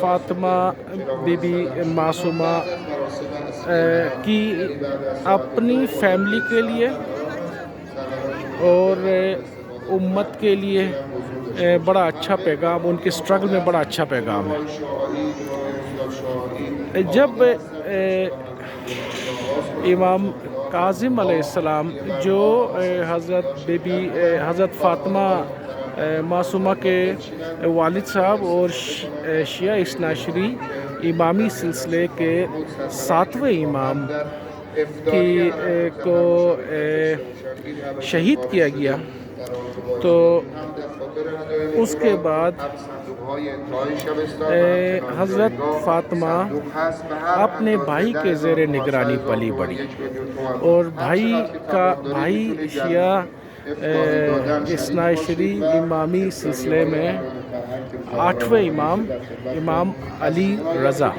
Fatima be be Masuma کی اپنی family کے لیے اور امت کے لیے بڑا اچھا پیغام، ان کے اسٹرگل میں بڑا اچھا پیغام ہے۔ جب امام کاظم علیہ السلام جو حضرت فاطمہ معصومہ کے والد صاحب اور شیعہ اثنا عشری امامی سلسلے کے 7ویں امام کو شہید کیا گیا، تو اس کے بعد حضرت فاطمہ اپنے بھائی کے زیر نگرانی پلی بڑھی، اور بھائی شیعہ اثنا عشری امامی سلسلے میں 8ویں امام، امام علی رضا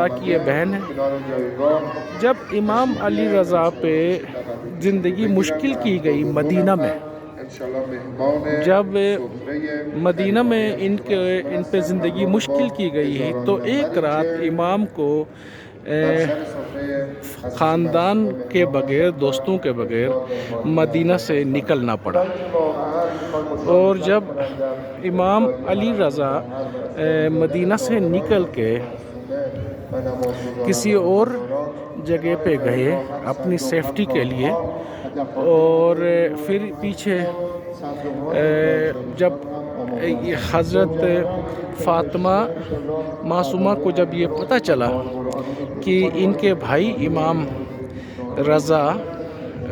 کی یہ بہن ہے۔ جب امام علی رضا پہ زندگی مشکل کی گئی مدینہ میں، جب مدینہ میں ان پہ زندگی مشکل کی گئی تو ایک رات امام کو خاندان کے بغیر، دوستوں کے بغیر مدینہ سے نکلنا پڑا، اور جب امام علی رضا مدینہ سے نکل کے کسی اور جگہ پہ گئے اپنی سیفٹی کے لیے، اور پھر پیچھے جب حضرت فاطمہ معصومہ کو جب یہ پتہ چلا کہ ان کے بھائی امام رضا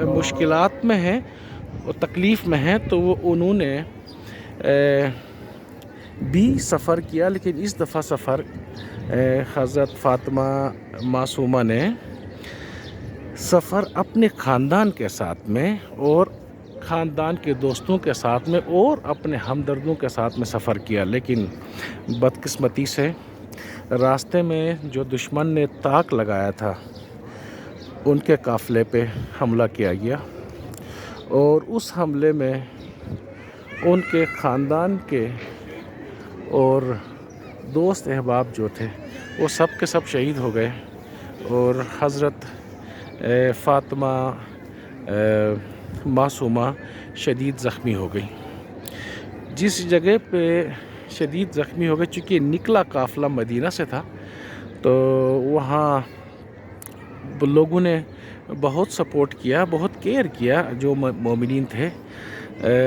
مشکلات میں ہیں اور تکلیف میں ہیں، تو انہوں نے بھی سفر کیا، لیکن اس دفعہ سفر حضرت فاطمہ معصومہ نے سفر اپنے خاندان کے ساتھ میں اور خاندان کے دوستوں کے ساتھ میں اور اپنے ہمدردوں کے ساتھ میں سفر کیا، لیکن بدقسمتی سے راستے میں جو دشمن نے طاق لگایا تھا ان کے قافلے پہ حملہ کیا گیا، اور اس حملے میں ان کے خاندان کے اور دوست احباب جو تھے وہ سب کے سب شہید ہو گئے، اور حضرت فاطمہ معصومہ شدید زخمی ہو گئی۔ جس جگہ پہ شدید زخمی ہو گئی، چونکہ نکلا قافلہ مدینہ سے تھا، تو وہاں لوگوں نے بہت سپورٹ کیا، بہت کیئر کیا جو مومنین تھے،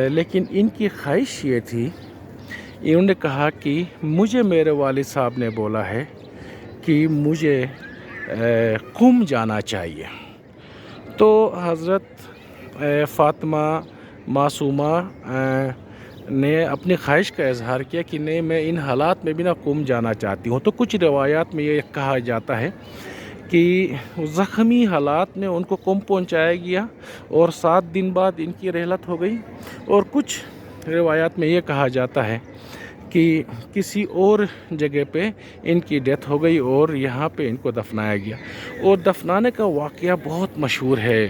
لیکن ان کی خواہش یہ تھی، انہوں نے کہا کہ مجھے میرے والد صاحب نے بولا ہے کہ مجھے قم جانا چاہیے، تو حضرت فاطمہ معصومہ نے اپنی خواہش کا اظہار کیا کہ نہیں، میں ان حالات میں بھی نہ قم جانا چاہتی ہوں۔ تو کچھ روایات میں یہ کہا جاتا ہے کہ زخمی حالات میں ان کو قم پہنچایا گیا اور 7 دن بعد ان کی رحلت ہو گئی، اور کچھ روایات میں یہ کہا جاتا ہے کہ کسی اور جگہ پہ ان کی ڈیتھ ہو گئی اور یہاں پہ ان کو دفنایا گیا، اور دفنانے کا واقعہ بہت مشہور ہے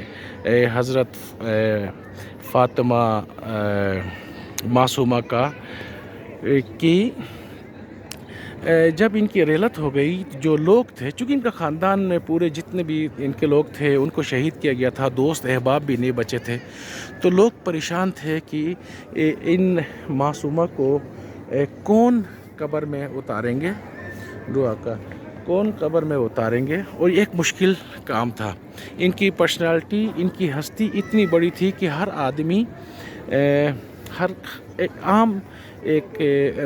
حضرت فاطمہ معصومہ کا، کہ جب ان کی رحلت ہو گئی، جو لوگ تھے، چونکہ ان کا خاندان میں پورے جتنے بھی ان کے لوگ تھے ان کو شہید کیا گیا تھا، دوست احباب بھی نہیں بچے تھے، تو لوگ پریشان تھے کہ ان معصومہ کو کون قبر میں اتاریں گے، دعا کا کون قبر میں اتاریں گے، اور ایک مشکل کام تھا۔ ان کی پرسنالٹی، ان کی ہستی اتنی بڑی تھی کہ ہر آدمی، ہر ایک عام ایک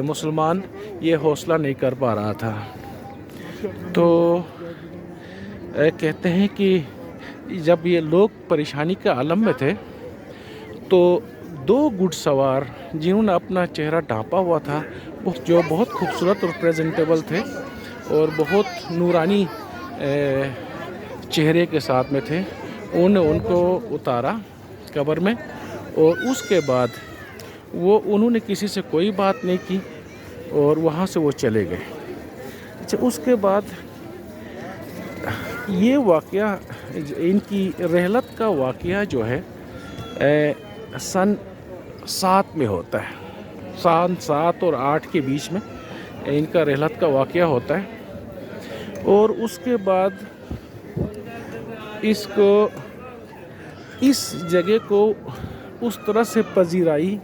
مسلمان یہ حوصلہ نہیں کر پا رہا تھا۔ تو کہتے ہیں کہ جب یہ لوگ پریشانی کے عالم میں تھے تو 2 گھڑ سوار جنہوں نے اپنا چہرہ ڈھانپا ہوا تھا، جو بہت خوبصورت اور پریزنٹیبل تھے اور بہت نورانی چہرے کے ساتھ میں تھے، انہوں نے ان کو اتارا قبر میں، اور اس کے بعد انہوں نے کسی سے کوئی بات نہیں کی اور وہاں سے وہ چلے گئے۔ اچھا، اس کے بعد یہ واقعہ، ان کی رحلت کا واقعہ جو ہے سن 7 میں ہوتا ہے، سن 7 اور 8 کے بیچ میں ان کا رحلت کا واقعہ ہوتا ہے، اور اس کے بعد اس کو اس جگہ کو اس طرح سے پذیرائی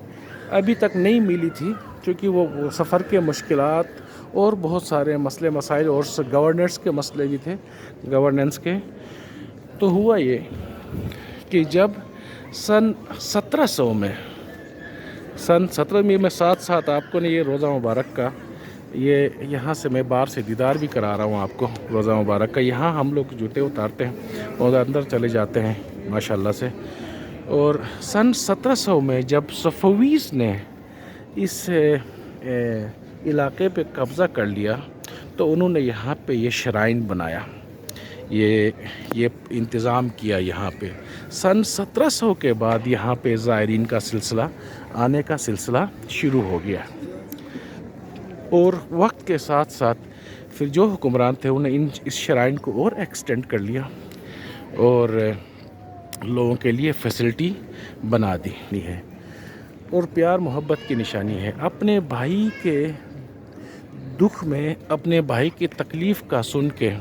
ابھی تک نہیں ملی تھی، کیونکہ وہ سفر کے مشکلات اور بہت سارے مسئلے مسائل اور گورننس کے مسئلے بھی تھے، گورننس کے۔ تو ہوا یہ کہ جب سن 1700 میں میں ساتھ ساتھ آپ کو نے یہ روزہ مبارک کا، یہ یہاں سے میں باہر سے دیدار بھی کرا رہا ہوں آپ کو روزہ مبارک کا۔ یہاں ہم لوگ جوتے اتارتے ہیں اور اندر چلے جاتے ہیں ماشاءاللہ سے۔ اور سن 1700 میں جب صفویز نے اس علاقے پہ قبضہ کر لیا تو انہوں نے یہاں پہ یہ شرائن بنایا، یہ انتظام کیا یہاں پہ۔ سن 1700 کے بعد یہاں پہ زائرین کا سلسلہ آنے کا سلسلہ شروع ہو گیا، اور وقت کے ساتھ ساتھ پھر جو حکمران تھے انہوں نے اس شرائن کو اور ایکسٹینڈ کر لیا اور لوگوں کے لیے فیسلٹی بنا دی ہے، اور پیار محبت کی نشانی ہے۔ اپنے بھائی کے دکھ میں، اپنے بھائی کی تکلیف کا سن کے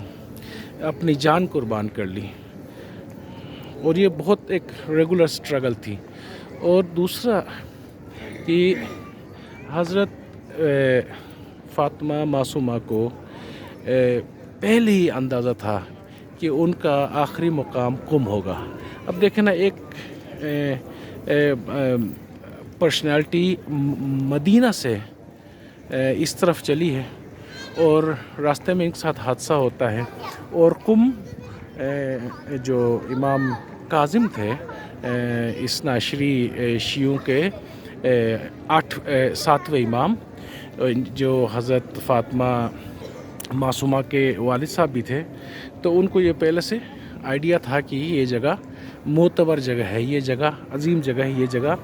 اپنی جان قربان کر لی، اور یہ بہت ایک ریگولر سٹرگل تھی۔ اور دوسرا کہ حضرت فاطمہ معصومہ کو پہلے ہی اندازہ تھا کہ ان کا آخری مقام قم ہوگا۔ اب دیکھیں نا، ایک پرسنالٹی مدینہ سے اس طرف چلی ہے اور راستے میں ان کے ساتھ حادثہ ہوتا ہے، اور قم جو امام کاظم تھے اثنا عشری شیعوں کے 7ویں امام، جو حضرت فاطمہ معصومہ کے والد صاحب بھی تھے، تو ان کو یہ پہلے سے آئیڈیا تھا کہ یہ جگہ معتبر جگہ ہے، یہ جگہ عظیم جگہ ہے، یہ جگہ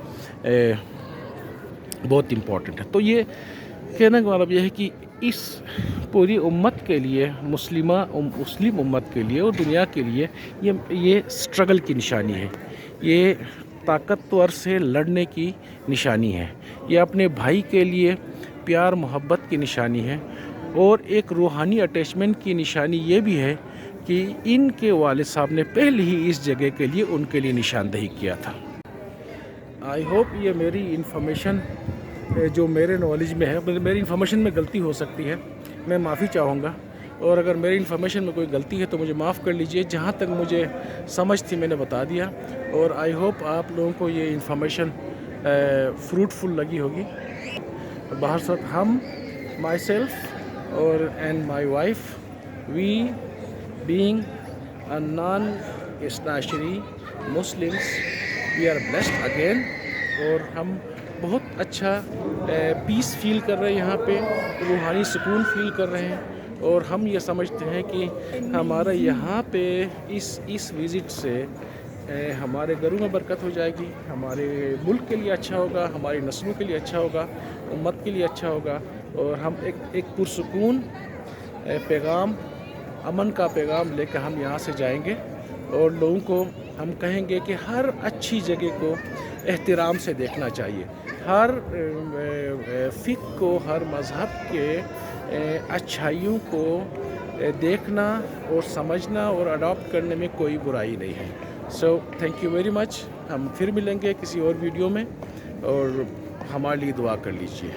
بہت امپورٹنٹ ہے۔ تو یہ کہنے کا مطلب یہ ہے کہ اس پوری امت کے لیے، مسلم امت کے لیے اور دنیا کے لیے یہ سٹرگل کی نشانی ہے، یہ طاقتور سے لڑنے کی نشانی ہے، یہ اپنے بھائی کے لیے پیار محبت کی نشانی ہے، اور ایک روحانی اٹیچمنٹ کی نشانی یہ بھی ہے کہ ان کے والد صاحب نے پہلے ہی اس جگہ کے لیے ان کے لیے نشاندہی کیا تھا۔ آئی ہوپ یہ میری انفارمیشن جو میرے نالج میں ہے، میری انفارمیشن میں غلطی ہو سکتی ہے، میں معافی چاہوں گا، اور اگر میری انفارمیشن میں کوئی غلطی ہے تو مجھے معاف کر لیجئے۔ جہاں تک مجھے سمجھ تھی میں نے بتا دیا، اور آئی ہوپ آپ لوگوں کو یہ انفارمیشن فروٹفل لگی ہوگی۔ باہر صورت ہم، مائی سیلف اور and my wife, we being a non اثنا عشری Muslims, we are blessed again, اور ہم بہت اچھا پیس فیل کر رہے ہیں یہاں پہ، روحانی سکون فیل کر رہے ہیں، اور ہم یہ سمجھتے ہیں کہ ہمارا یہاں پہ اس وزٹ سے ہمارے گھروں میں برکت ہو جائے گی، ہمارے ملک کے لیے اچھا ہوگا، ہماری نسلوں کے لیے اچھا ہوگا، امت کے لیے اچھا ہوگا، اور ہم ایک پرسکون پیغام، امن کا پیغام لے کر ہم یہاں سے جائیں گے، اور لوگوں کو ہم کہیں گے کہ ہر اچھی جگہ کو احترام سے دیکھنا چاہیے، ہر فقہ کو، ہر مذہب کے اچھائیوں کو دیکھنا اور سمجھنا اور اڈاپٹ کرنے میں کوئی برائی نہیں ہے۔ So thank you very much, ہم پھر ملیں گے کسی اور ویڈیو میں، اور ہمارے لیے دعا کر لیجیے۔